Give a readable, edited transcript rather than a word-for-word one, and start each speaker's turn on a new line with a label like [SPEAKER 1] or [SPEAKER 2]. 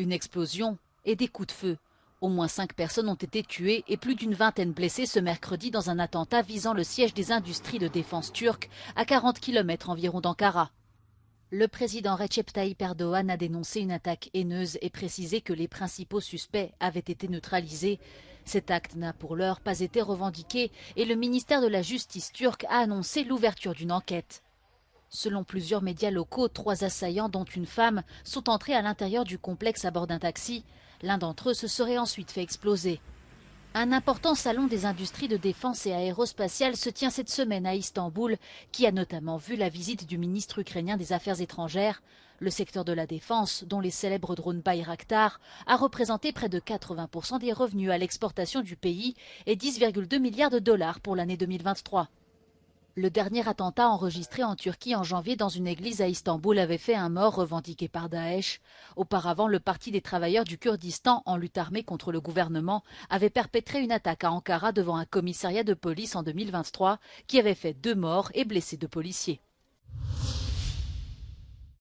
[SPEAKER 1] Une explosion et des coups de feu. Au moins 5 personnes ont été tuées et plus d'une vingtaine blessées ce mercredi dans un attentat visant le siège des industries de défense turques à 40 km environ d'Ankara. Le président Recep Tayyip Erdogan a dénoncé une attaque haineuse et précisé que les principaux suspects avaient été neutralisés. Cet acte n'a pour l'heure pas été revendiqué et le ministère de la Justice turc a annoncé l'ouverture d'une enquête. Selon plusieurs médias locaux, 3 assaillants, dont une femme, sont entrés à l'intérieur du complexe à bord d'un taxi. L'un d'entre eux se serait ensuite fait exploser. Un important salon des industries de défense et aérospatiales se tient cette semaine à Istanbul, qui a notamment vu la visite du ministre ukrainien des Affaires étrangères. Le secteur de la défense, dont les célèbres drones Bayraktar, a représenté près de 80% des revenus à l'exportation du pays et 10,2 milliards de dollars pour l'année 2023. Le dernier attentat enregistré en Turquie en janvier dans une église à Istanbul avait fait un mort revendiqué par Daesh. Auparavant, le Parti des travailleurs du Kurdistan, en lutte armée contre le gouvernement, avait perpétré une attaque à Ankara devant un commissariat de police en 2023 qui avait fait 2 morts et blessé 2 policiers.